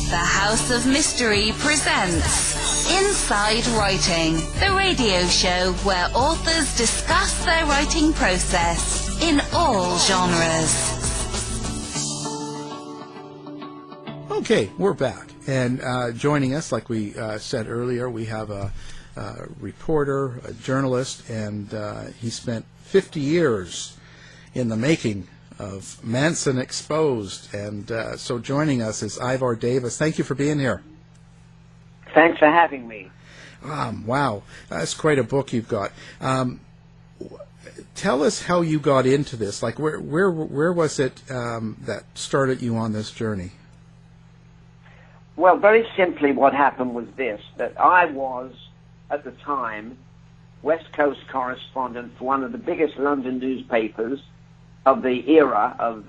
The House of Mystery presents Inside Writing, the radio show where authors discuss their writing process in all genres. Okay, we're back. And joining us, like we said earlier, we have a reporter, a journalist, and he spent 50 years in the making of Manson Exposed. And so joining us is Ivor Davis. Thank you for being here. Thanks for having me. Wow, that's quite a book you've got. Tell us how you got into this. Like, where was it that started you on this journey? Well, very simply what happened was this, that I was, at the time, West Coast correspondent for one of the biggest London newspapers of the era of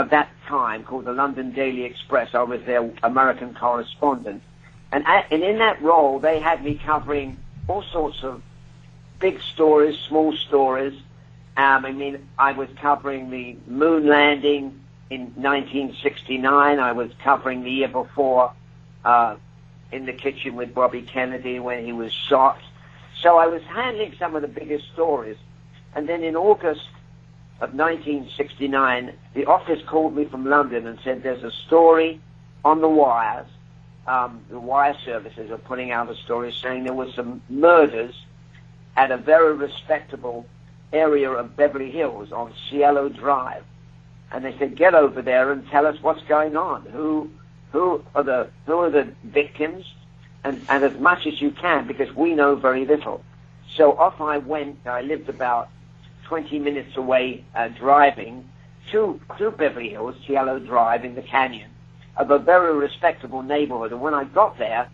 that time, called the London Daily Express. I was their American correspondent. And in that role, they had me covering all sorts of big stories, small stories. I was covering the moon landing in 1969. I was covering the year before in the kitchen with Bobby Kennedy when he was shot. So I was handling some of the biggest stories. And then in August of 1969, the office called me from London and said there's a story on the wires. The wire services are putting out a story saying there were some murders at a very respectable area of Beverly Hills on Cielo Drive. And they said, get over there and tell us what's going on. Who are the victims? And as much as you can, because we know very little. So off I went. I lived about 20 minutes away driving to Beverly Hills, Cielo Drive in the canyon, of a very respectable neighborhood. And when I got there,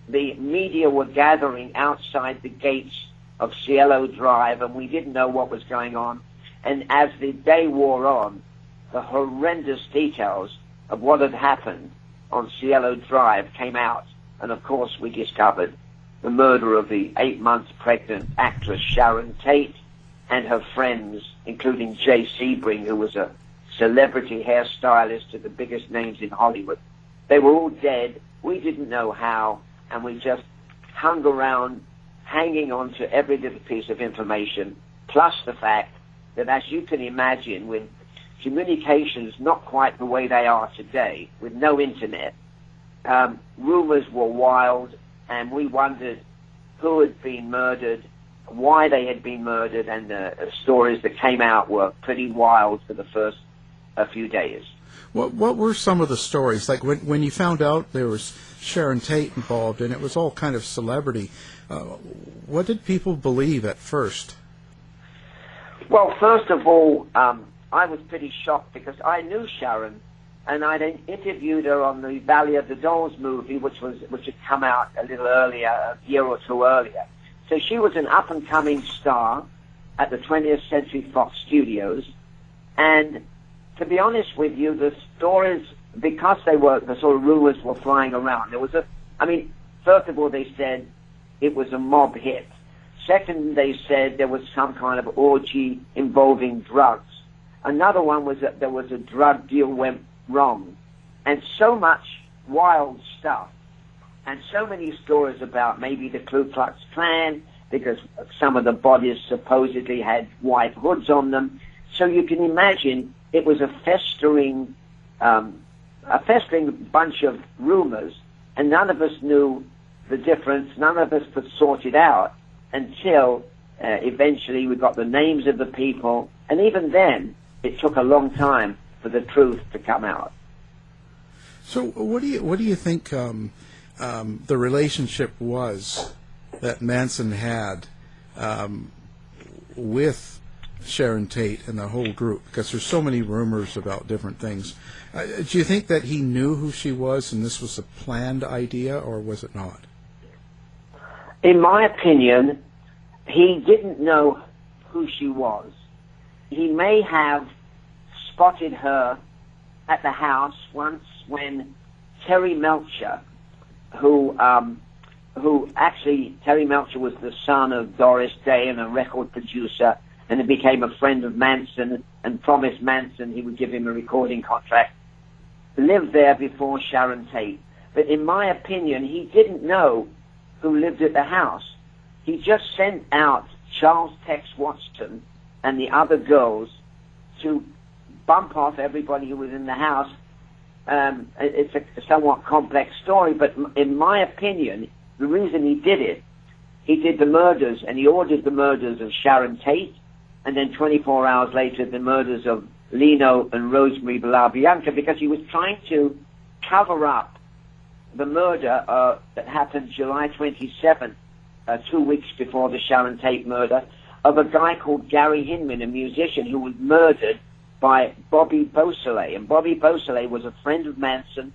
the media were gathering outside the gates of Cielo Drive, and we didn't know what was going on. And as the day wore on, the horrendous details of what had happened on Cielo Drive came out. And of course, we discovered the murder of the 8 months pregnant actress Sharon Tate and her friends, including Jay Sebring, who was a celebrity hairstylist to the biggest names in Hollywood. They were all dead. We didn't know how, and we just hung around hanging on to every little piece of information, plus the fact that, as you can imagine, with communications not quite the way they are today, with no internet, rumors were wild, and we wondered who had been murdered, why they had been murdered, and the stories that came out were pretty wild for the first few days. What were some of the stories? Like when you found out there was Sharon Tate involved and it was all kind of celebrity, what did people believe at first? Well, first of all, I was pretty shocked because I knew Sharon, and I'd interviewed her on the Valley of the Dolls movie, which had come out a little earlier, a year or two earlier. So she was an up-and-coming star at the 20th Century Fox Studios, and to be honest with you, the stories, because the sort of rumors were flying around, first of all, they said it was a mob hit. Second, they said there was some kind of orgy involving drugs. Another one was that there was a drug deal went wrong. And so much wild stuff. And so many stories about maybe the Ku Klux Klan, because some of the bodies supposedly had white hoods on them. So you can imagine it was a festering bunch of rumors, and none of us knew the difference. None of us could sort it out until eventually we got the names of the people, and even then, it took a long time for the truth to come out. So, what do you think the relationship was that Manson had with Sharon Tate and the whole group? Because there's so many rumors about different things. Do you think that he knew who she was and this was a planned idea, or was it not? In my opinion, he didn't know who she was. He may have spotted her at the house once when Terry Melcher, who Terry Melcher was the son of Doris Day and a record producer, and he became a friend of Manson and promised Manson he would give him a recording contract. lived there before Sharon Tate. But in my opinion, he didn't know who lived at the house. He just sent out Charles Tex Watson and the other girls to bump off everybody who was in the house. It's a somewhat complex story, but in my opinion, the reason he did the murders, and he ordered the murders of Sharon Tate, and then 24 hours later, the murders of Lino and Rosemary LaBianca, because he was trying to cover up the murder that happened July 27th, 2 weeks before the Sharon Tate murder, of a guy called Gary Hinman, a musician who was murdered by Bobby Beausoleil. And Bobby Beausoleil was a friend of Manson,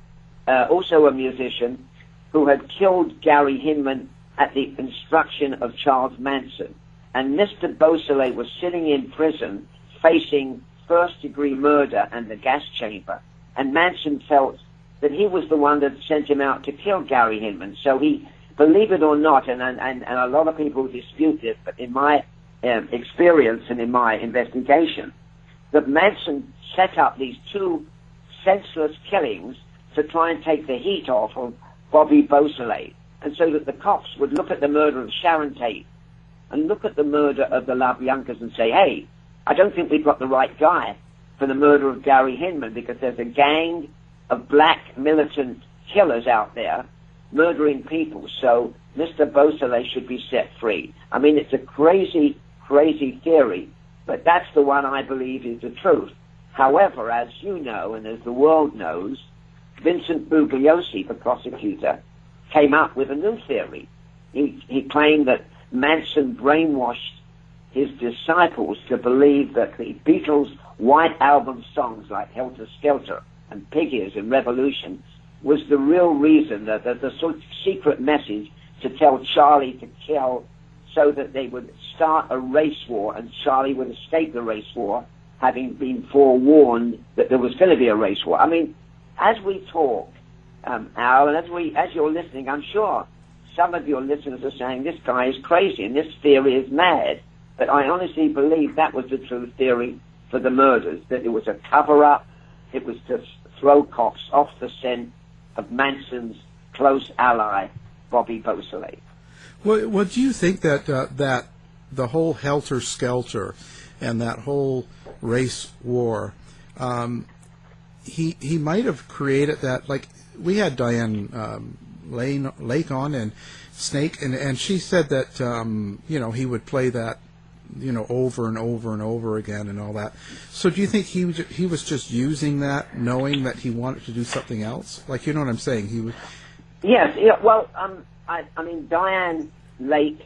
also a musician, who had killed Gary Hinman at the instruction of Charles Manson. And Mr. Beausoleil was sitting in prison facing first-degree murder and the gas chamber. And Manson felt that he was the one that sent him out to kill Gary Hinman. So he, believe it or not, and a lot of people dispute this, but in my experience and in my investigation, that Manson set up these two senseless killings to try and take the heat off of Bobby Beausoleil, and so that the cops would look at the murder of Sharon Tate and look at the murder of the LaBiancas and say, hey, I don't think we've got the right guy for the murder of Gary Hinman, because there's a gang of black militant killers out there murdering people, so Mr. Beausoleil should be set free. I mean, it's a crazy, crazy theory, but that's the one I believe is the truth. However, as you know, and as the world knows, Vincent Bugliosi, the prosecutor, came up with a new theory. He claimed that Manson brainwashed his disciples to believe that the Beatles' White Album songs like Helter Skelter and Pig Ears and Revolution was the real reason, that the sort of secret message to tell Charlie to kill, so that they would start a race war and Charlie would escape the race war, having been forewarned that there was going to be a race war. I mean, as we talk, Al, and as you're listening, I'm sure some of your listeners are saying this guy is crazy and this theory is mad. But I honestly believe that was the true theory for the murders, that it was a cover-up. It was to throw cops off the scent of Manson's close ally, Bobby Beausoleil. Well, do you think that that the whole helter-skelter and that whole race war, he might have created that? Like, we had Diane Lake on, and Snake, and she said that he would play that over and over and over again and all that. So do you think he was just using that, knowing that he wanted to do something else? Like, you know what I'm saying? He was. Yes. Yeah. Well, I mean, Diane Lake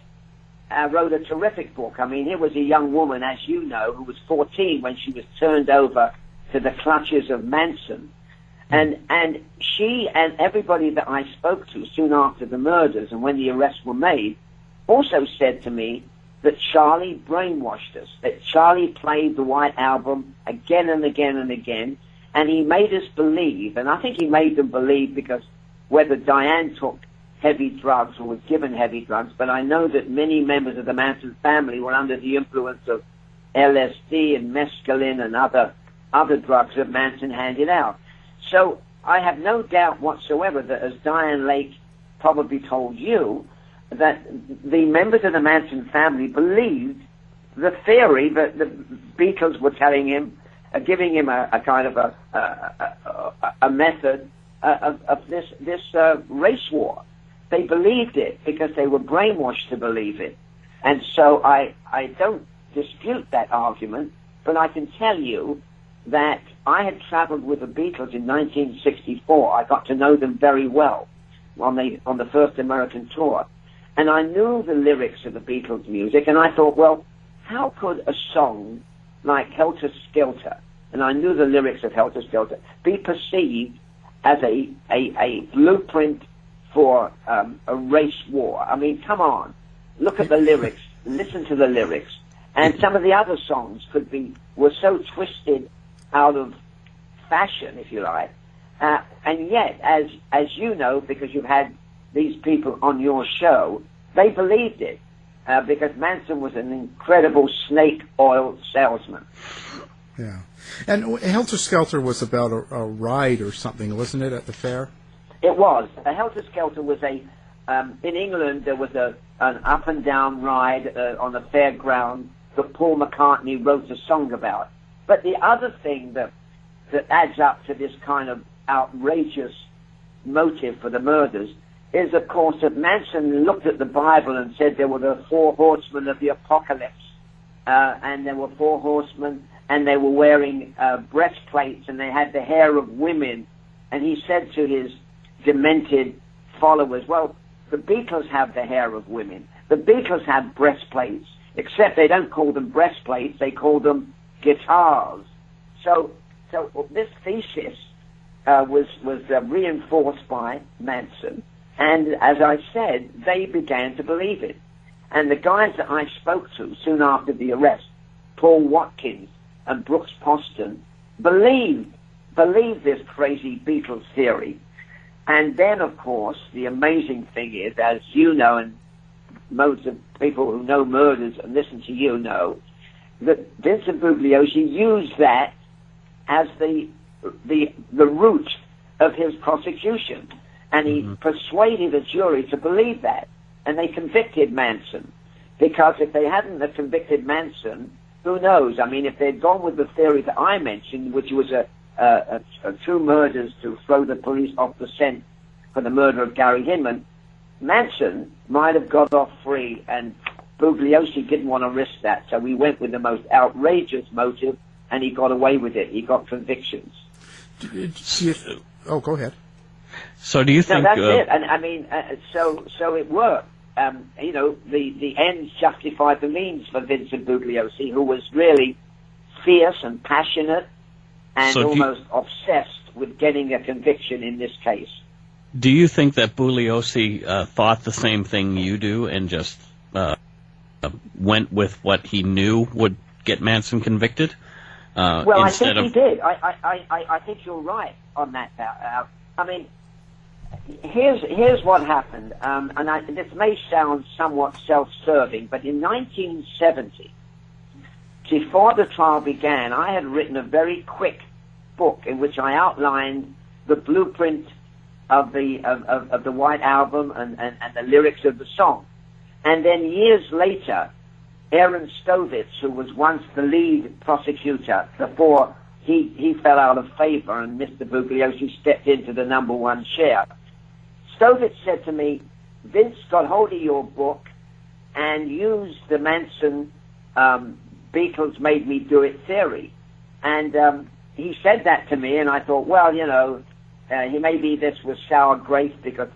wrote a terrific book. I mean, here was a young woman, as you know, who was 14 when she was turned over to the clutches of Manson. And she and everybody that I spoke to soon after the murders and when the arrests were made also said to me that Charlie brainwashed us, that Charlie played the White Album again and again and again, and he made us believe, and I think he made them believe because whether Diane took heavy drugs or was given heavy drugs, but I know that many members of the Manson family were under the influence of LSD and mescaline and other drugs that Manson handed out. So I have no doubt whatsoever that, as Diane Lake probably told you, that the members of the Manson family believed the theory that the Beatles were telling him, giving him a kind of a method of this race war. They believed it because they were brainwashed to believe it. And so I don't dispute that argument, but I can tell you that I had traveled with the Beatles in 1964. I got to know them very well on the first American tour. And I knew the lyrics of the Beatles' music, and I thought, well, how could a song like Helter Skelter, and I knew the lyrics of Helter Skelter, be perceived as a blueprint for a race war? I mean, come on. Look at the lyrics. Listen to the lyrics. And some of the other songs were so twisted out of fashion, if you like. And yet, as you know, because you've had these people on your show, they believed it because Manson was an incredible snake oil salesman. Yeah. And Helter Skelter was about a ride or something, wasn't it, at the fair? It was. A Helter Skelter was in England, there was an up and down ride on the fairground that Paul McCartney wrote a song about. But the other thing that adds up to this kind of outrageous motive for the murders is, of course, that Manson looked at the Bible and said there were the 4 horsemen of the apocalypse, and there were 4 horsemen, and they were wearing breastplates, and they had the hair of women. And he said to his demented followers, well, the Beatles have the hair of women. The Beatles have breastplates, except they don't call them breastplates, they call them guitars. So this thesis was reinforced by Manson. And as I said, they began to believe it. And the guys that I spoke to soon after the arrest, Paul Watkins and Brooks Poston, believed this crazy Beatles theory. And then, of course, the amazing thing is, as you know, and most of people who know murders and listen to you know, that Vincent Bugliosi used that as the root of his prosecution. And he persuaded a jury to believe that. And they convicted Manson. Because if they hadn't have convicted Manson, who knows? I mean, if they'd gone with the theory that I mentioned, which was a 2 murders to throw the police off the scent for the murder of Gary Hinman, Manson might have got off free, and Bugliosi didn't want to risk that, so he went with the most outrageous motive, and he got away with it. He got convictions. Oh, go ahead. So do you think... No, that's it. And I mean, so it worked. You know, the ends justified the means for Vincent Bugliosi, who was really fierce and passionate and almost obsessed with getting a conviction in this case. Do you think that Bugliosi thought the same thing you do and just went with what he knew would get Manson convicted? Well, I think he did. I think you're right on that. I mean, here's what happened, and this may sound somewhat self-serving, but in 1970, before the trial began, I had written a very quick book in which I outlined the blueprint of the White Album and the lyrics of the song. And then years later, Aaron Stovitz, who was once the lead prosecutor before he fell out of favor and Mr. Bugliosi stepped into the #1 chair, Stovitz said to me, Vince got hold of your book and used the Manson Beatles made me do it theory. And he said that to me, and I thought, well, you know, maybe this was sour grapes because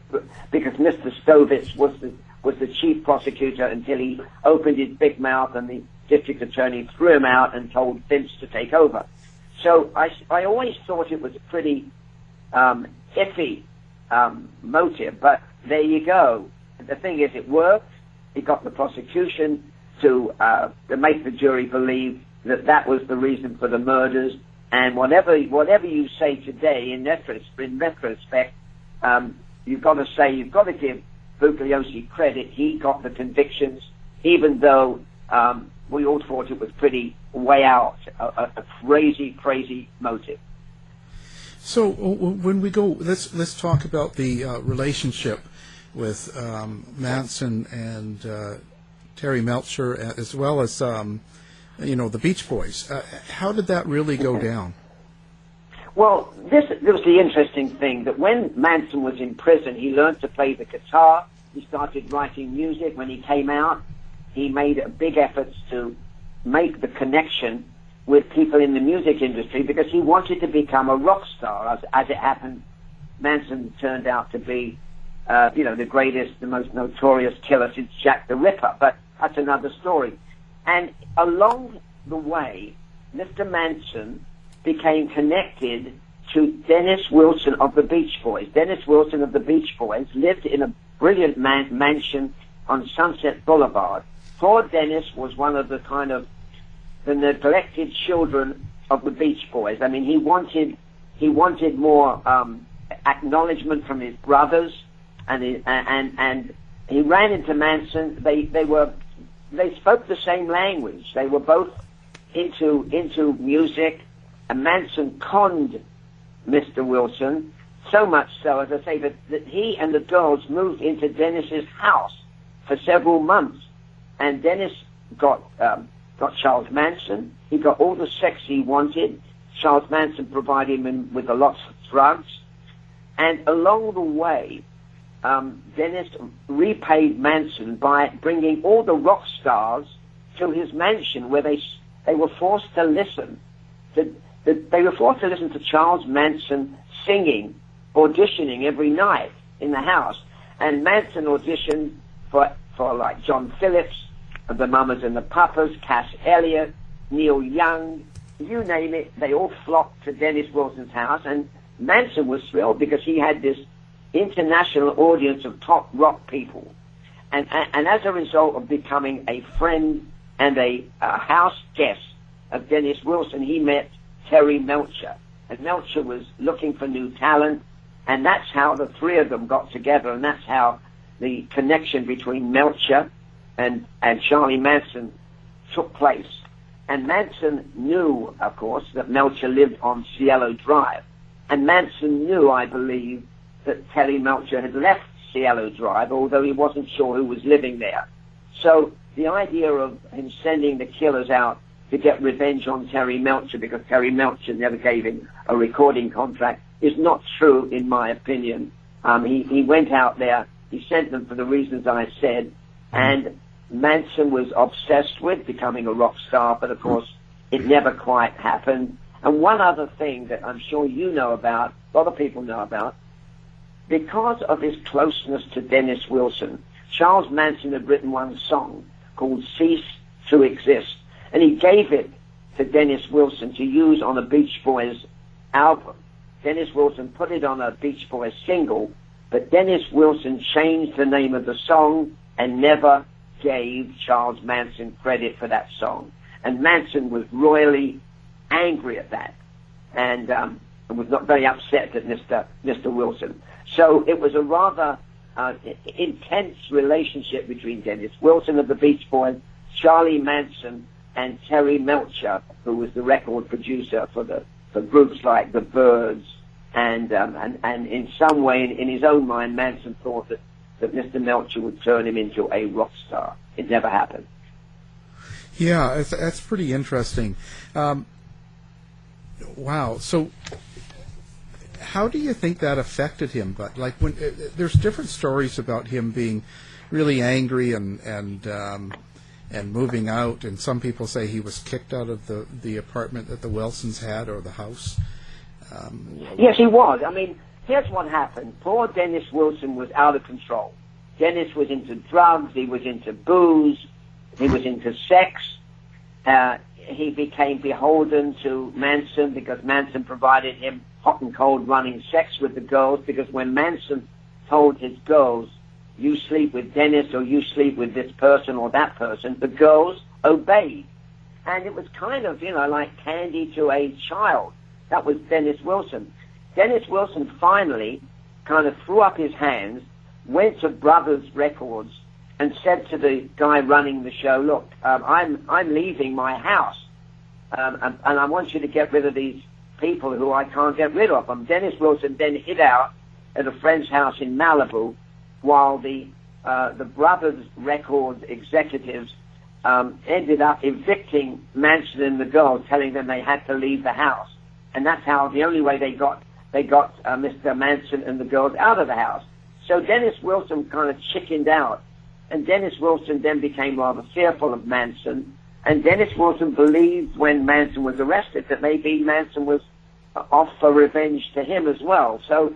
Mr. Stovitz was the chief prosecutor until he opened his big mouth and the district attorney threw him out and told Vince to take over. So I always thought it was a pretty iffy motive, but there you go. The thing is, it worked. It got the prosecution to make the jury believe that was the reason for the murders. And whatever you say today, in retrospect, you've got to give Bugliosi credit. He got the convictions, even though we all thought it was pretty way out, a crazy motive. So when we go, let's talk about the relationship with Manson and Terry Melcher, as well as the Beach Boys. How did that really go down? Well, this was the interesting thing, that when Manson was in prison, he learned to play the guitar. He started writing music. When he came out, he made a big effort to make the connection with people in the music industry because he wanted to become a rock star. As it happened, Manson turned out to be, the greatest, the most notorious killer since Jack the Ripper. But that's another story. And along the way, Mr. Manson became connected to Dennis Wilson of the Beach Boys. Dennis Wilson of the Beach Boys lived in a brilliant mansion on Sunset Boulevard. Poor Dennis was one of the neglected children of the Beach Boys. I mean, he wanted more acknowledgement from his brothers, and he ran into Manson. They spoke the same language. They were both into music, and Manson conned Mr. Wilson, so much so, as I say, that he and the girls moved into Dennis's house for several months. And Dennis got Charles Manson. He got all the sex he wanted. Charles Manson provided him with a lot of drugs. And along the way, Dennis repaid Manson by bringing all the rock stars to his mansion, where they were forced to listen. They were forced to listen to Charles Manson singing, auditioning every night in the house. And Manson auditioned for like John Phillips, the Mamas and the Papas, Cass Elliot, Neil Young, you name it. They all flocked to Dennis Wilson's house, and Manson was thrilled because he had this international audience of top rock people. And as a result of becoming a friend and a house guest of Dennis Wilson, he met Terry Melcher. And Melcher was looking for new talent, and that's how the three of them got together, and that's how the connection between Melcher and Charlie Manson took place. And Manson knew, of course, that Melcher lived on Cielo Drive. And Manson knew, I believe, that Terry Melcher had left Cielo Drive, although he wasn't sure who was living there. So the idea of him sending the killers out to get revenge on Terry Melcher because Terry Melcher never gave him a recording contract is not true, in my opinion. He went out there, he sent them for the reasons I said, and Manson was obsessed with becoming a rock star, but of course it never quite happened. And one other thing that I'm sure you know about, a lot of people know about, because of his closeness to Dennis Wilson, Charles Manson had written one song called Cease to Exist, and he gave it to Dennis Wilson to use on a Beach Boys album. Dennis Wilson put it on a Beach Boys single, but Dennis Wilson changed the name of the song and never gave Charles Manson credit for that song. And Manson was royally angry at that, and was not very upset at Mr. Wilson. So it was a rather intense relationship between Dennis Wilson of the Beach Boys, Charlie Manson, and Terry Melcher, who was the record producer for groups like the Byrds, and in some way, in his own mind, Manson thought that Mr. Melcher would turn him into a rock star. It never happened. Yeah, that's pretty interesting. Wow. So, how do you think that affected him? But like, when there's different stories about him being really angry and moving out, and some people say he was kicked out of the apartment that the Wilsons had, or the house. Yes, he was. I mean, here's what happened. Poor Dennis Wilson was out of control. Dennis was into drugs, he was into booze, he was into sex. He became beholden to Manson because Manson provided him hot and cold running sex with the girls, because when Manson told his girls, you sleep with Dennis or you sleep with this person or that person, the girls obeyed. And it was kind of, like candy to a child. That was Dennis Wilson. Dennis Wilson finally kind of threw up his hands, went to Brothers Records, and said to the guy running the show, look, I'm leaving my house, and I want you to get rid of these people who I can't get rid of. Dennis Wilson then hid out at a friend's house in Malibu, while the Brothers Records executives ended up evicting Manson and the girls, telling them they had to leave the house. And that's how, the only way they got Mr. Manson and the girls out of the house. So Dennis Wilson kind of chickened out, and Dennis Wilson then became rather fearful of Manson, and Dennis Wilson believed when Manson was arrested that maybe Manson was off for revenge to him as well. So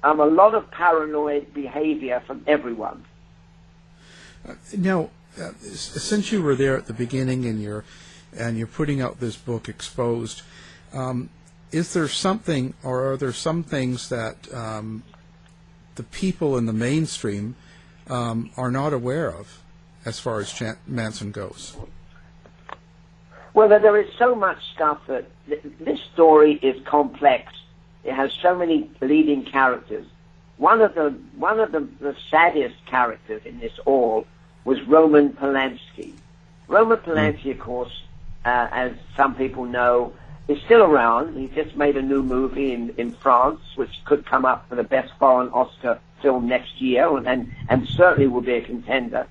a lot of paranoid behavior from everyone. Now, since you were there at the beginning and you're putting out this book, Exposed, is there something, or are there some things that the people in the mainstream are not aware of as far as Manson goes? Well, there is so much stuff that this story is complex. It has so many leading characters. One of the saddest characters in this all was Roman Polanski. Roman Polanski, of course, as some people know, is still around. He just made a new movie in France, which could come up for the best foreign Oscar film next year, and certainly will be a contender,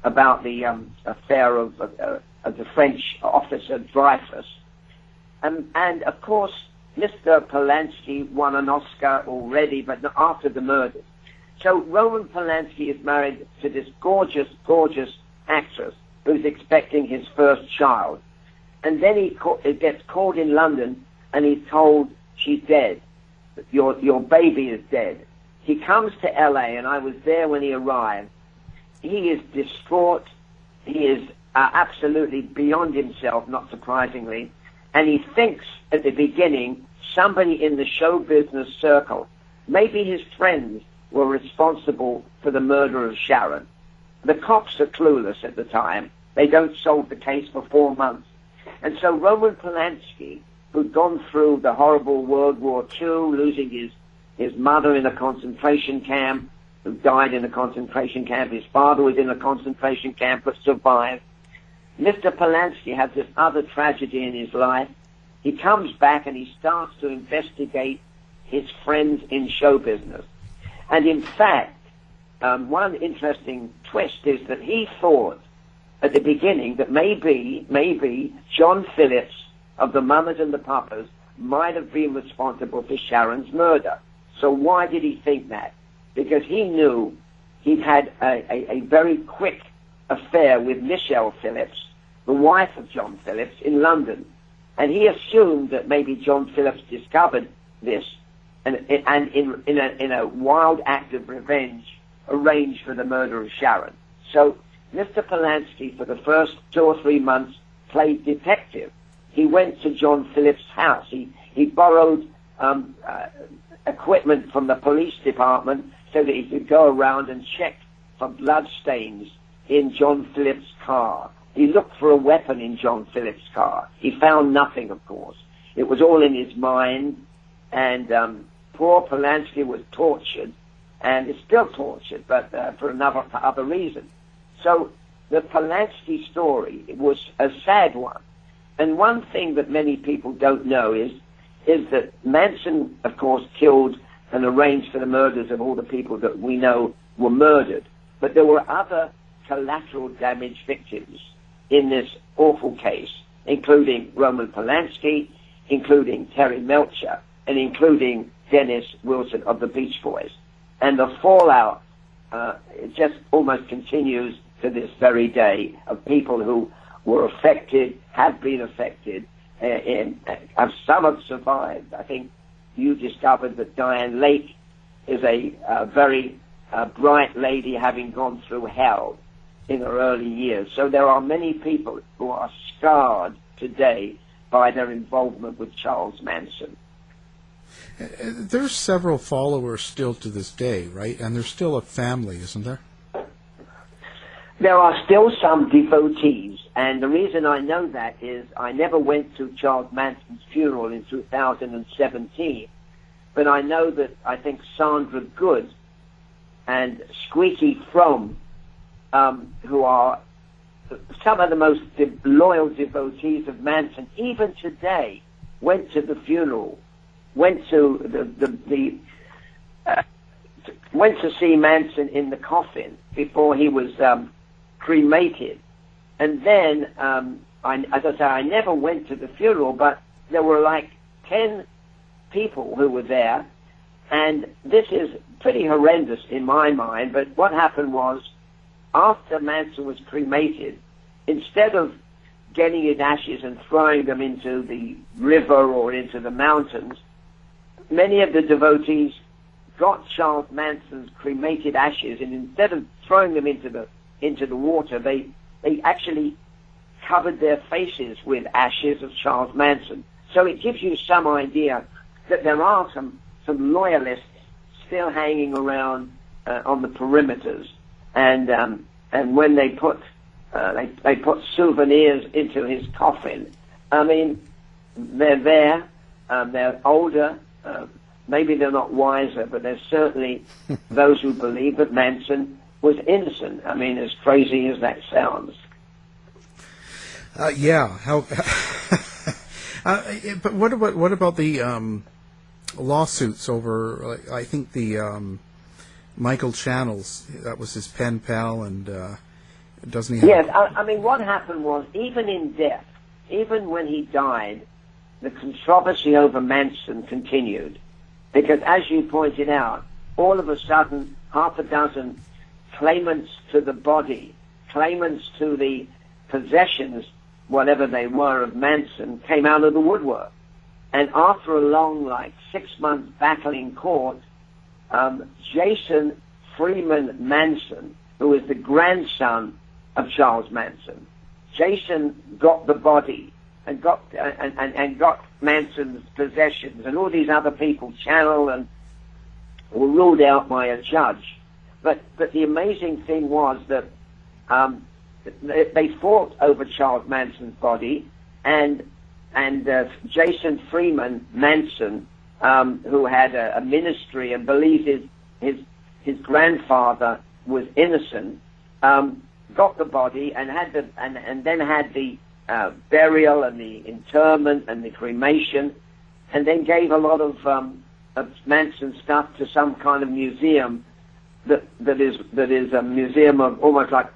about the affair of the French officer Dreyfus. And of course, Mr. Polanski won an Oscar already, but not after the murder. So Roman Polanski is married to this gorgeous, gorgeous actress who's expecting his first child. And then he gets called in London, and he's told she's dead. Your baby is dead. He comes to L.A., and I was there when he arrived. He is distraught. He is absolutely beyond himself, not surprisingly. And he thinks at the beginning somebody in the show business circle, maybe his friends, were responsible for the murder of Sharon. The cops are clueless at the time. They don't solve the case for 4 months. And so Roman Polanski, who'd gone through the horrible World War II, losing his mother in a concentration camp, who died in a concentration camp, his father was in a concentration camp but survived. Mr. Polanski has this other tragedy in his life. He comes back and he starts to investigate his friends in show business. And in fact, one interesting twist is that he thought at the beginning that maybe John Phillips of the Mamas and the Papas might have been responsible for Sharon's murder. So why did he think that? Because he knew he'd had a very quick affair with Michelle Phillips, the wife of John Phillips, in London. And he assumed that maybe John Phillips discovered this and in a wild act of revenge arranged for the murder of Sharon. So Mr. Polanski, for the first 2 or 3 months, played detective. He went to John Phillips' house. He borrowed equipment from the police department so that he could go around and check for blood stains in John Phillips' car. He looked for a weapon in John Phillips' car. He found nothing, of course. It was all in his mind, and poor Polanski was tortured, and is still tortured, but for other reason. So the Polanski story was a sad one. And one thing that many people don't know is that Manson, of course, killed and arranged for the murders of all the people that we know were murdered. But there were other collateral damage victims in this awful case, including Roman Polanski, including Terry Melcher, and including Dennis Wilson of the Beach Boys. And the fallout it just almost continues to this very day of people who were affected, have been affected, and some have survived. I think you discovered that Diane Lake is a very bright lady having gone through hell in her early years. So there are many people who are scarred today by their involvement with Charles Manson. There's several followers still to this day, right? And there's still a family, isn't there? There are still some devotees, and the reason I know that is I never went to Charles Manson's funeral in 2017, but I know that I think Sandra Good and Squeaky Fromm, who are some of the most loyal devotees of Manson, even today, went to the funeral, went to went to see Manson in the coffin before he was cremated. And then, as I say, I never went to the funeral, but there were like 10 people who were there, and this is pretty horrendous in my mind, but what happened was, after Manson was cremated, instead of getting his ashes and throwing them into the river or into the mountains, many of the devotees got Charles Manson's cremated ashes, and instead of throwing them into the water, they actually covered their faces with ashes of Charles Manson. So it gives you some idea that there are some loyalists still hanging around on the perimeters, and when they put souvenirs into his coffin, I mean, they're there, they're older, maybe they're not wiser, but there's certainly those who believe that Manson was innocent. I mean, as crazy as that sounds. Yeah. How? But what about the lawsuits over? I think the Michael Channels, that was his pen pal, and doesn't he? Yes. I mean, what happened was, even in death, even when he died, the controversy over Manson continued, because, as you pointed out, all of a sudden, half a dozen claimants to the body, claimants to the possessions, whatever they were, of Manson, came out of the woodwork. And after a long, 6 months battle in court, Jason Freeman Manson, who is the grandson of Charles Manson, Jason got the body and got Manson's possessions, and all these other people, Channel, and were ruled out by a judge. But the amazing thing was that they fought over Charles Manson's body, and Jason Freeman Manson, who had a ministry and believed his grandfather was innocent, got the body and then had the burial and the interment and the cremation, and then gave a lot of Manson stuff to some kind of museum that is a museum of almost like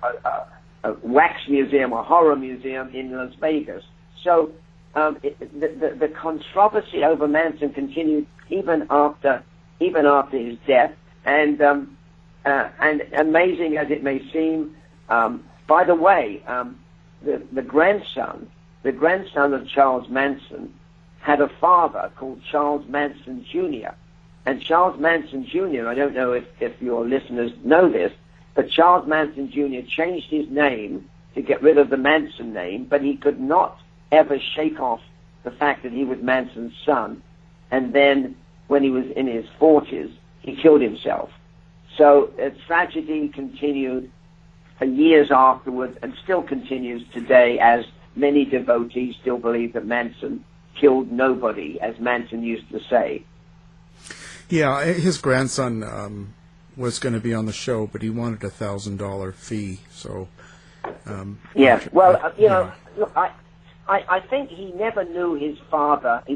a wax museum, a horror museum in Las Vegas. So the controversy over Manson continued even after his death, and amazing as it may seem, by the way, the grandson of Charles Manson had a father called Charles Manson Jr. And Charles Manson Jr., I don't know if your listeners know this, but Charles Manson Jr. changed his name to get rid of the Manson name, but he could not ever shake off the fact that he was Manson's son. And then, when he was in his 40s, he killed himself. So tragedy continued for years afterwards, and still continues today, as many devotees still believe that Manson killed nobody, as Manson used to say. Yeah, his grandson was going to be on the show, but he wanted $1,000 fee. So, yeah. Well, you know, look, I think he never knew his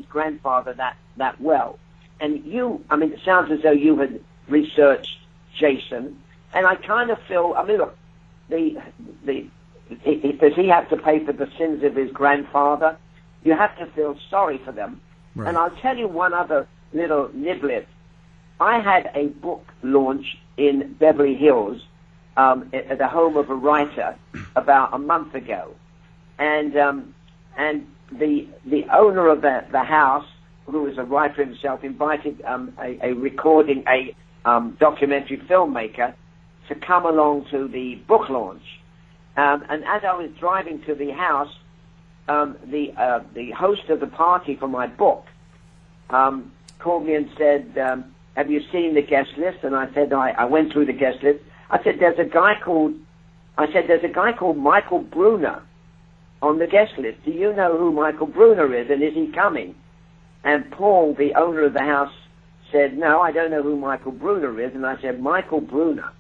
grandfather that well. And it sounds as though you had researched Jason, and I kind of feel, look, does he have to pay for the sins of his grandfather? You have to feel sorry for them. Right. And I'll tell you one other little niblet. I had a book launch in Beverly Hills at the home of a writer about a month ago, and the owner of the house, who is a writer himself, invited a documentary filmmaker to come along to the book launch. And as I was driving to the house, the host of the party for my book called me and said, have you seen the guest list? And I said, I went through the guest list. I said, there's a guy called Michael Bruner on the guest list. Do you know who Michael Bruner is, and is he coming? And Paul, the owner of the house, said, no, I don't know who Michael Bruner is. And I said, Michael Bruner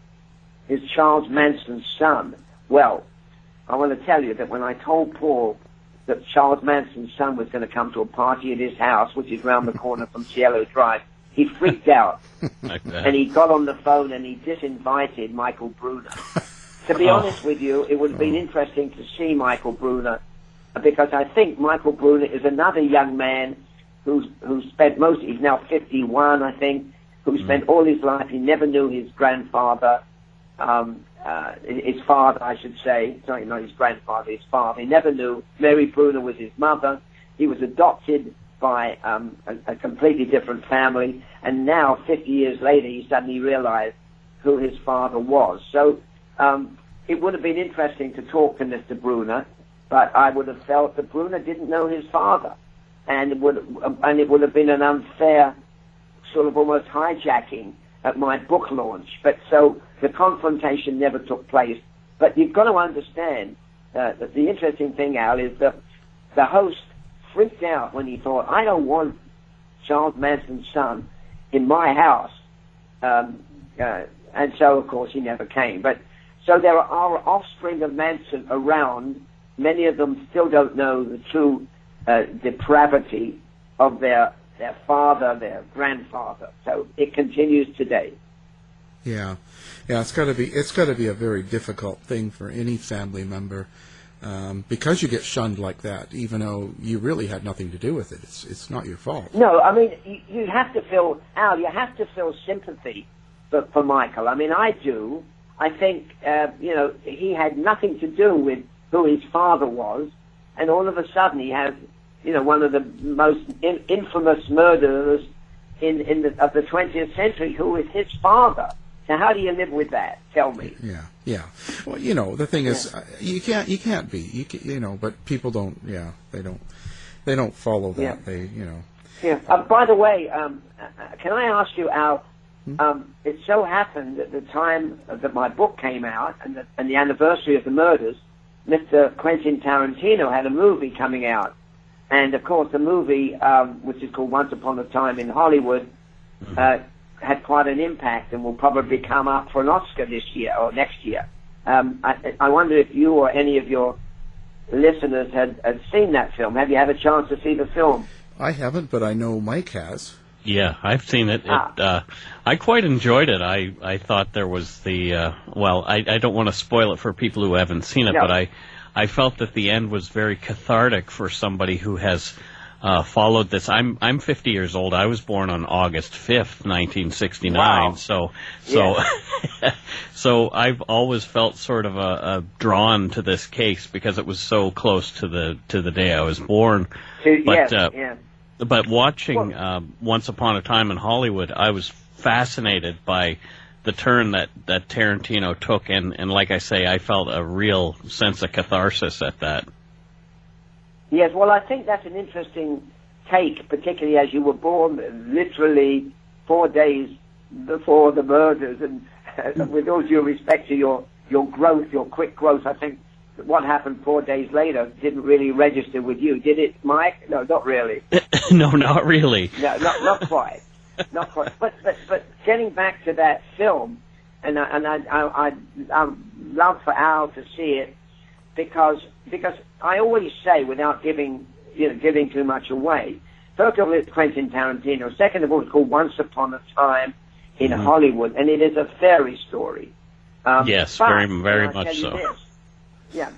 is Charles Manson's son. Well, I want to tell you that when I told Paul that Charles Manson's son was going to come to a party at his house, which is round the corner from Cielo Drive, he freaked out. And he got on the phone and he disinvited Michael Bruner. To be honest with you, it would have been interesting to see Michael Bruner, because I think Michael Bruner is another young man who spent he's now 51, I think, who spent all his life, he never knew his grandfather, his father, I should say. Sorry, not his grandfather, his father. He never knew. Mary Bruner was his mother. He was adopted by a completely different family, and now, 50 years later, he suddenly realized who his father was. So it would have been interesting to talk to Mr. Bruner, but I would have felt that Bruner didn't know his father, and it would have been an unfair sort of almost hijacking at my book launch. But so the confrontation never took place. But you've got to understand that the interesting thing, Al, is that the host freaked out when he thought, I don't want Charles Manson's son in my house. And so, of course, he never came. But so there are offspring of Manson around, many of them still don't know the true depravity of their father, their grandfather. So it continues today. Yeah, it's got to be a very difficult thing for any family member, because you get shunned like that, even though you really had nothing to do with it. It's not your fault. No, I mean, you have to feel, Al, you have to feel sympathy for Michael. I mean, I do. I think, he had nothing to do with who his father was, and all of a sudden he has, one of the most infamous murderers of the 20th century, who is his father. Now, how do you live with that? Tell me. Yeah. Well, the thing is, you can't be, but people don't. Yeah, they don't follow that. Yeah. Yeah. By the way, can I ask you, Al? It so happened at the time that my book came out and the anniversary of the murders, Mr. Quentin Tarantino had a movie coming out, and of course the movie, which is called Once Upon a Time in Hollywood, had quite an impact and will probably come up for an Oscar this year or next year. I wonder if you or any of your listeners had seen that film. Have you had a chance to see the film? I haven't, but I know Mike has. Yeah, I've seen it. I quite enjoyed it. I thought there was I don't want to spoil it for people who haven't seen it, but I felt that the end was very cathartic for somebody who has followed this. I'm 50 years old. I was born on August 5th, 1969. Wow. So I've always felt sort of drawn to this case because it was so close to the day I was born. But watching Once Upon a Time in Hollywood, I was fascinated by the turn that Tarantino took, and like I say, I felt a real sense of catharsis at that. Yes, well, I think that's an interesting take, particularly as you were born literally 4 days before the murders, and with all due respect to your growth, your quick growth, I think what happened 4 days later didn't really register with you, did it, Mike? No, not really. No, not really. No, not quite. Not quite. But getting back to that film, and I'd love for Al to see it, because I always say, without giving too much away, first of all, it's Quentin Tarantino. Second of all, it's called Once Upon a Time in Hollywood, and it is a fairy story. Yes, very much so. This, yeah.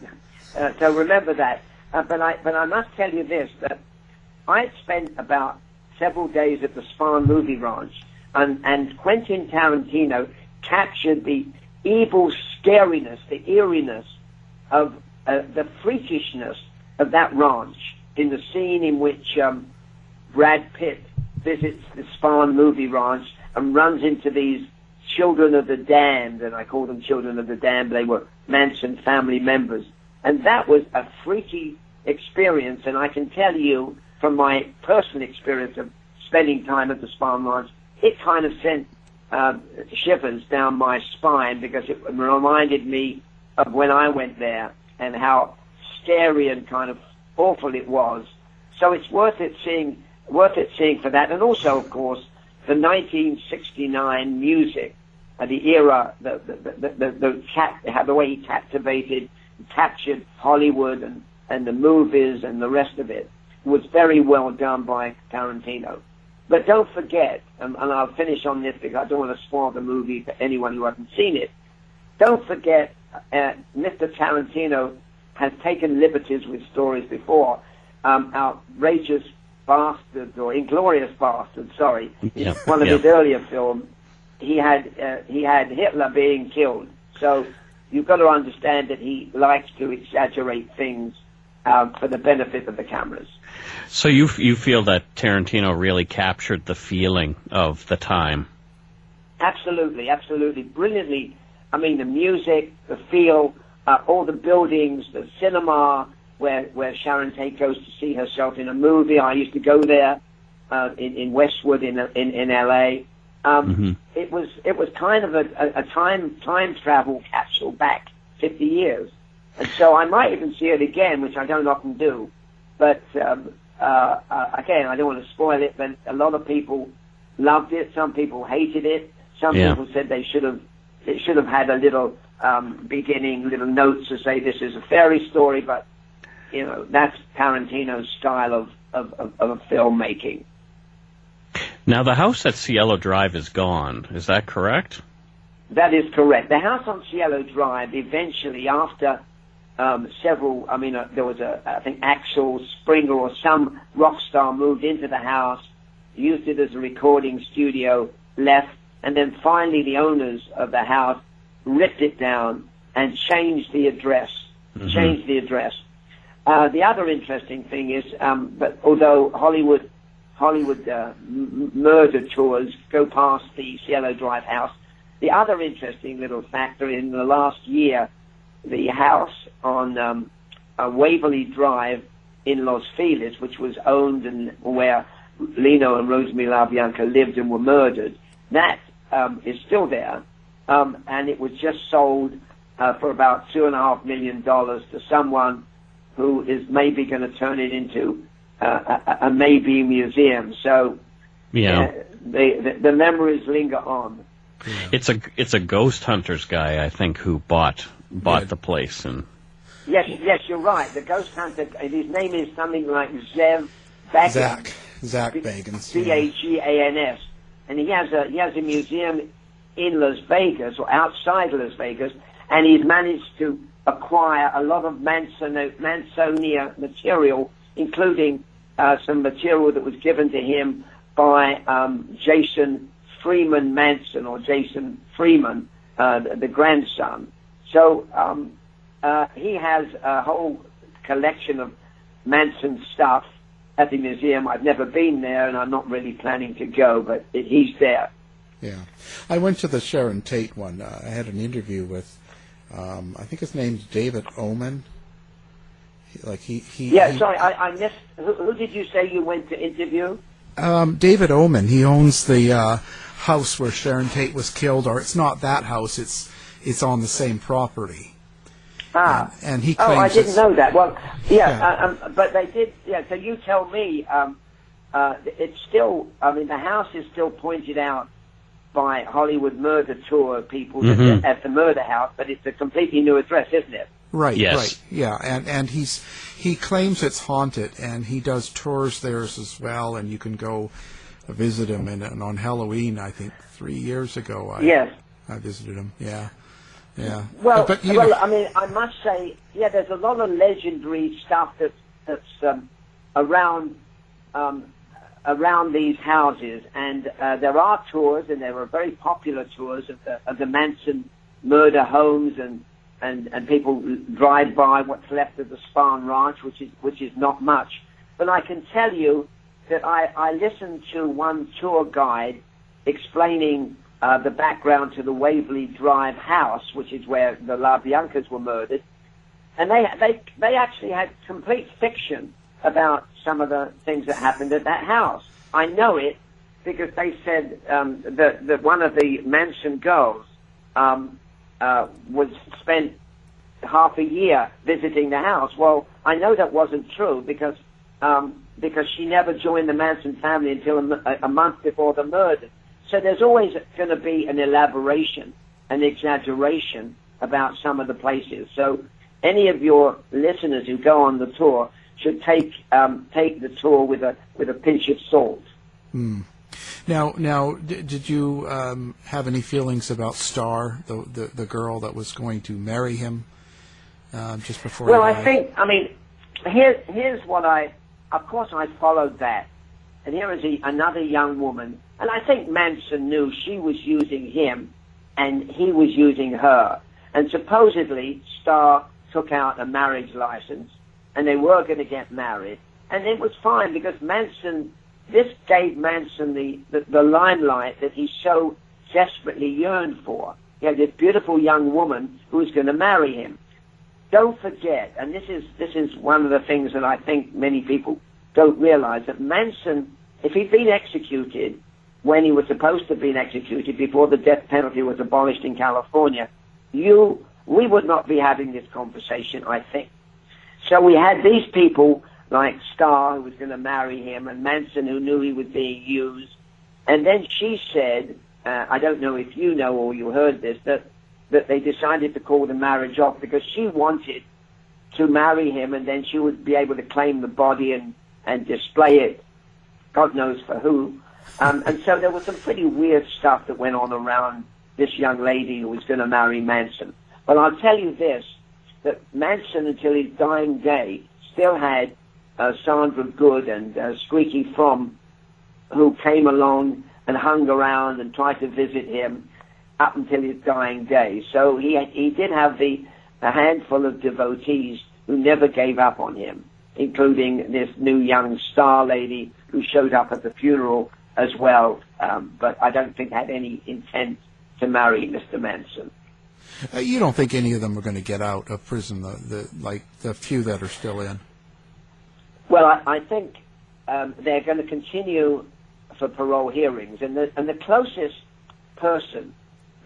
So remember that. But I must tell you this, that I spent about several days at the Spahn Movie Ranch, and Quentin Tarantino captured the evil scariness, the eeriness of the freakishness of that ranch in the scene in which Brad Pitt visits the Spahn Movie Ranch and runs into these children of the damned, and I call them children of the damned. They were Manson family members. And that was a freaky experience, and I can tell you from my personal experience of spending time at the Spahn Ranch, it kind of sent shivers down my spine, because it reminded me of when I went there and how scary and kind of awful it was. So it's worth it seeing for that. And also, of course, the 1969 music, the era, the way he captured Hollywood and the movies and the rest of it was very well done by Tarantino. But don't forget, and I'll finish on this because I don't want to spoil the movie for anyone who hasn't seen it. Don't forget, Mr. Tarantino has taken liberties with stories before. Outrageous Bastards, or Inglorious Bastards, sorry, one of his earlier films. He had Hitler being killed. So you've got to understand that he likes to exaggerate things for the benefit of the cameras. So you feel that Tarantino really captured the feeling of the time? Absolutely, absolutely, brilliantly. I mean, the music, the feel, all the buildings, the cinema where Sharon Tate goes to see herself in a movie. I used to go there in Westwood in LA. It was kind of a time travel capsule back 50 years, and so I might even see it again, which I don't often do. But again, I don't want to spoil it. But a lot of people loved it. Some people hated it. Some people said it should have had a little beginning, little notes to say this is a fairy story. But that's Tarantino's style of filmmaking. Now, the house at Cielo Drive is gone. Is that correct? That is correct. The house on Cielo Drive, eventually, after several, there was I think Axel Springer or some rock star moved into the house, used it as a recording studio, left, and then finally the owners of the house ripped it down and changed the address. The other interesting thing is, but although Hollywood murder tours go past the Cielo Drive house, the other interesting little factor in the last year, the house on Waverly Drive in Los Feliz, which was owned and where Lino and Rosemary LaBianca lived and were murdered, that is still there, and it was just sold for about $2.5 million to someone who is maybe going to turn it into a maybe museum. So the memories linger on. Yeah. It's a ghost hunters guy, I think, who bought the place. And yes, you're right. The ghost hunter. His name is something like Zev Bagans. Zach Bagans. Bagans, and he has a museum in Las Vegas or outside Las Vegas, and he's managed to acquire a lot of Mansonia material, including some material that was given to him by Jason Freeman Manson, or Jason Freeman, the grandson. So he has a whole collection of Manson stuff at the museum. I've never been there, and I'm not really planning to go, but he's there. Yeah. I went to the Sharon Tate one. I had an interview with, I think his name's David Oman. I missed. Who did you say you went to interview? David Oman. He owns the house where Sharon Tate was killed, or it's not that house. It's on the same property. And he claims. Oh, I didn't know that. Well, but they did. Yeah. So you tell me. It's still. The house is still pointed out by Hollywood Murder Tour people at the murder house, but it's a completely new address, isn't it? Right. Yes. Right. Yeah. And he claims it's haunted, and he does tours there as well, and you can go visit him. And on Halloween, I think 3 years ago, I visited him. Yeah. Yeah. Well, I must say, there's a lot of legendary stuff that's around these houses, and there are tours, and there are very popular tours of the Manson murder homes, and people drive by what's left of the Spahn Ranch, which is not much. But I can tell you that I listened to one tour guide explaining the background to the Waverly Drive house, which is where the LaBiancas were murdered, and they actually had complete fiction about some of the things that happened at that house. I know it because they said that one of the Manson girls was spent half a year visiting the house. Well, I know that wasn't true because she never joined the Manson family until a month before the murder. So there's always going to be an elaboration, an exaggeration about some of the places. So any of your listeners who go on the tour should take the tour with a pinch of salt. Mm. Now, did you have any feelings about Starr, the girl that was going to marry him just before? Well, here's what of course I followed that, and here is another young woman, and I think Manson knew she was using him, and he was using her, and supposedly Starr took out a marriage license, and they were going to get married, and it was fine because this gave Manson the limelight that he so desperately yearned for. He had this beautiful young woman who was going to marry him. Don't forget, and this is one of the things that I think many people don't realize, that Manson, if he'd been executed when he was supposed to have been executed before the death penalty was abolished in California, we would not be having this conversation, I think. So we had these people like Starr, who was going to marry him, and Manson, who knew he was being used. And then she said, I don't know if you know or you heard this, that they decided to call the marriage off because she wanted to marry him, and then she would be able to claim the body and display it, God knows for who. And so there was some pretty weird stuff that went on around this young lady who was going to marry Manson. But I'll tell you this, that Manson, until his dying day, still had Sandra Good and Squeaky Fromm, who came along and hung around and tried to visit him up until his dying day. So he did have a handful of devotees who never gave up on him, including this new young star lady who showed up at the funeral as well, but I don't think had any intent to marry Mr. Manson. You don't think any of them are going to get out of prison, like the few that are still in? Well, I think they're going to continue for parole hearings, and the closest person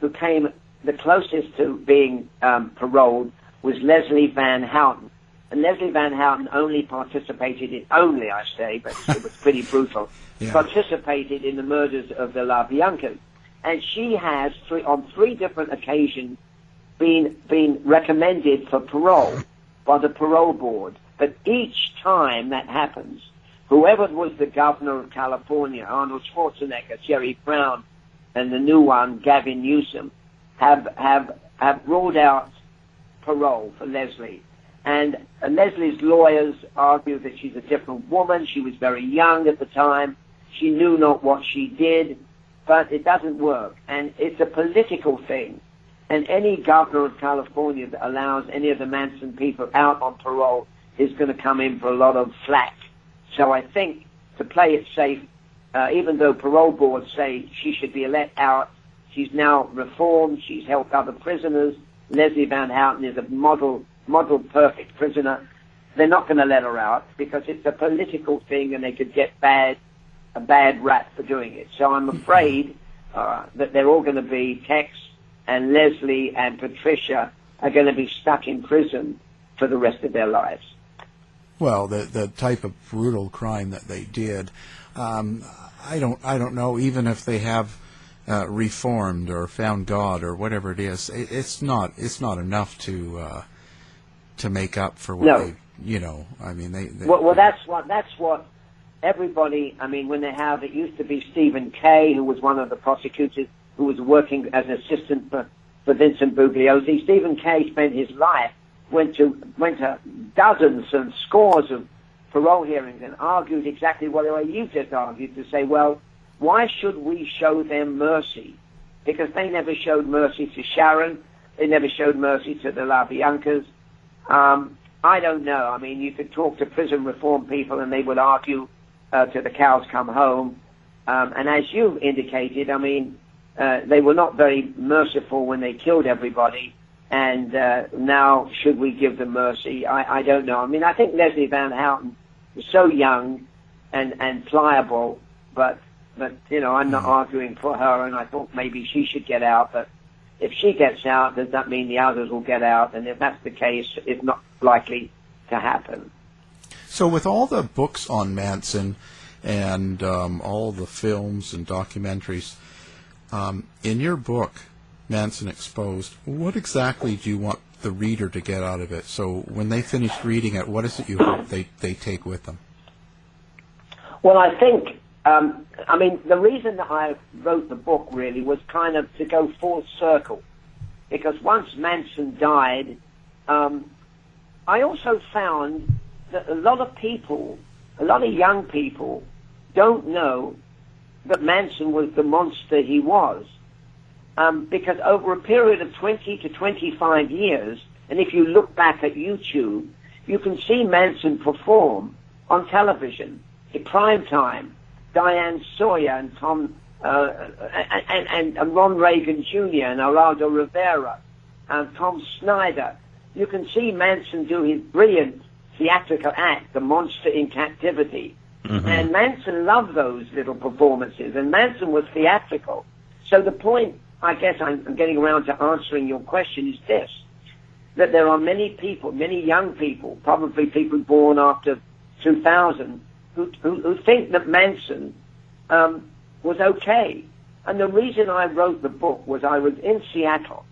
who came the closest to being paroled was Leslie Van Houten. And Leslie Van Houten only participated in, I say, but it was pretty brutal, participated in the murders of the LaBiancas. And she has, on three different occasions, been recommended for parole by the parole board. But each time that happens, whoever was the governor of California, Arnold Schwarzenegger, Jerry Brown, and the new one, Gavin Newsom, have ruled out parole for Leslie. And Leslie's lawyers argue that she's a different woman. She was very young at the time. She knew not what she did, but it doesn't work. And it's a political thing. And any governor of California that allows any of the Manson people out on parole is going to come in for a lot of flack. So I think, to play it safe, even though parole boards say she should be let out, she's now reformed, she's helped other prisoners. Leslie Van Houten is a model perfect prisoner. They're not going to let her out because it's a political thing and they could get a bad rap for doing it. So I'm afraid that they're all going to be, Tex and Leslie and Patricia are going to be stuck in prison for the rest of their lives. Well, the type of brutal crime that they did, I don't know, even if they have reformed or found God or whatever it is, it's not enough to make up for what they, I mean, they well, that's what everybody, I mean, when they have, it used to be Stephen Kay, who was one of the prosecutors who was working as an assistant for Vincent Bugliosi. Stephen Kay spent his life, went to dozens and scores of parole hearings and argued exactly what you just argued, to say, well, why should we show them mercy? Because they never showed mercy to Sharon. They never showed mercy to the LaBiancas. I don't know. I mean, you could talk to prison reform people and they would argue till the cows come home. And as you indicated, I mean, they were not very merciful when they killed everybody. And now, should we give them mercy? I don't know. I mean, I think Leslie Van Houten was so young and pliable, but I'm not arguing for her, and I thought maybe she should get out. But if she gets out, does that mean the others will get out? And if that's the case, it's not likely to happen. So with all the books on Manson and all the films and documentaries, in your book, Manson Exposed, what exactly do you want the reader to get out of it? So when they finish reading it, what is it you hope they take with them? Well, I think, I mean, the reason that I wrote the book really was kind of to go full circle. Because once Manson died, I also found that a lot of young people don't know that Manson was the monster he was. Because over a period of 20 to 25 years, and if you look back at YouTube, you can see Manson perform on television in prime time. Diane Sawyer and Tom and Ron Reagan Jr. and Geraldo Rivera and Tom Snyder. You can see Manson do his brilliant theatrical act, The Monster in Captivity. Mm-hmm. And Manson loved those little performances, and Manson was theatrical. So the point, I guess I'm getting around to answering your question, is this, that there are many people, many young people, probably people born after 2000, who think that Manson was okay. And the reason I wrote the book was I was in Seattle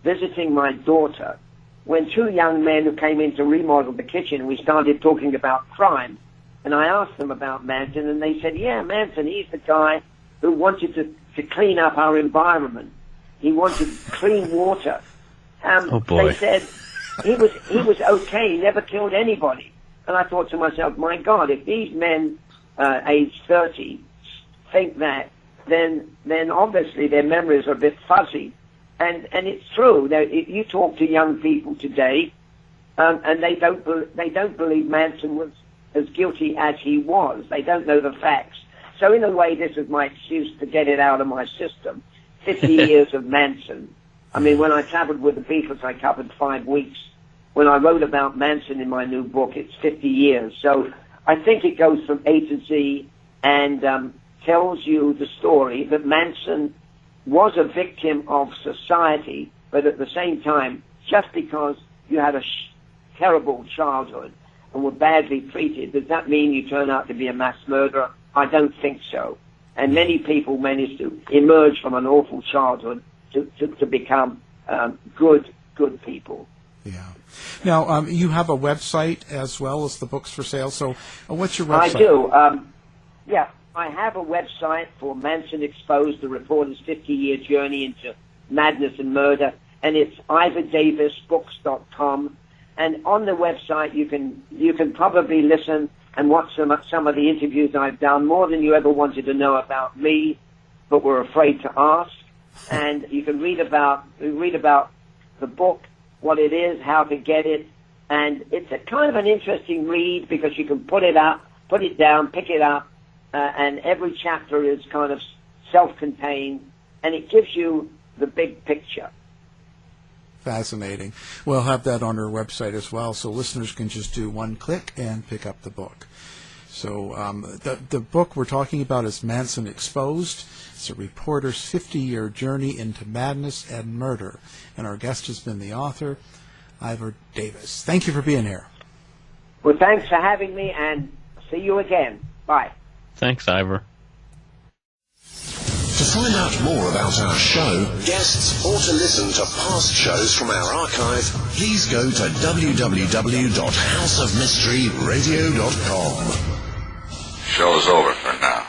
visiting my daughter, when two young men who came in to remodel the kitchen, we started talking about crime. And I asked them about Manson, and they said, yeah, Manson, he's the guy who wanted to clean up our environment. He wanted clean water. Oh boy. They said he was okay, he never killed anybody. And I thought to myself, my God, if these men, aged 30, think that, then obviously their memories are a bit fuzzy. And it's true. You talk to young people today, and they don't believe Manson was as guilty as he was. They don't know the facts. So in a way, this is my excuse to get it out of my system. 50 years of Manson. I mean, when I traveled with the Beatles, I covered 5 weeks. When I wrote about Manson in my new book, it's 50 years. So I think it goes from A to Z and tells you the story that Manson was a victim of society, but at the same time, just because you had a terrible childhood and were badly treated, does that mean you turn out to be a mass murderer? I don't think so. And many people manage to emerge from an awful childhood to become good people. Yeah. Now, you have a website as well as the books for sale. So what's your website? I do. Yeah, I have a website for Manson Exposed, the reporter's 50-year journey into madness and murder, and it's ivordavisbooks.com. And on the website, you can probably listen and watch some of the interviews I've done, more than you ever wanted to know about me, but were afraid to ask. And you can read about the book, what it is, how to get it, and it's a kind of an interesting read because you can put it up, put it down, pick it up, and every chapter is kind of self-contained, and it gives you the big picture. Fascinating. We'll have that on our website as well, so listeners can just do one click and pick up the book. So the book we're talking about is Manson Exposed. It's a reporter's 50-year journey into madness and murder. And our guest has been the author, Ivor Davis. Thank you for being here. Well, thanks for having me, and see you again. Bye. Thanks, Ivor. To find out more about our show, guests, or to listen to past shows from our archive, please go to www.houseofmysteryradio.com. Show's over for now.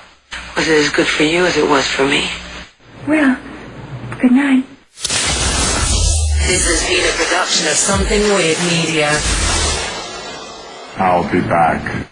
Was it as good for you as it was for me? Well, good night. This has been a production of Something Weird Media. I'll be back.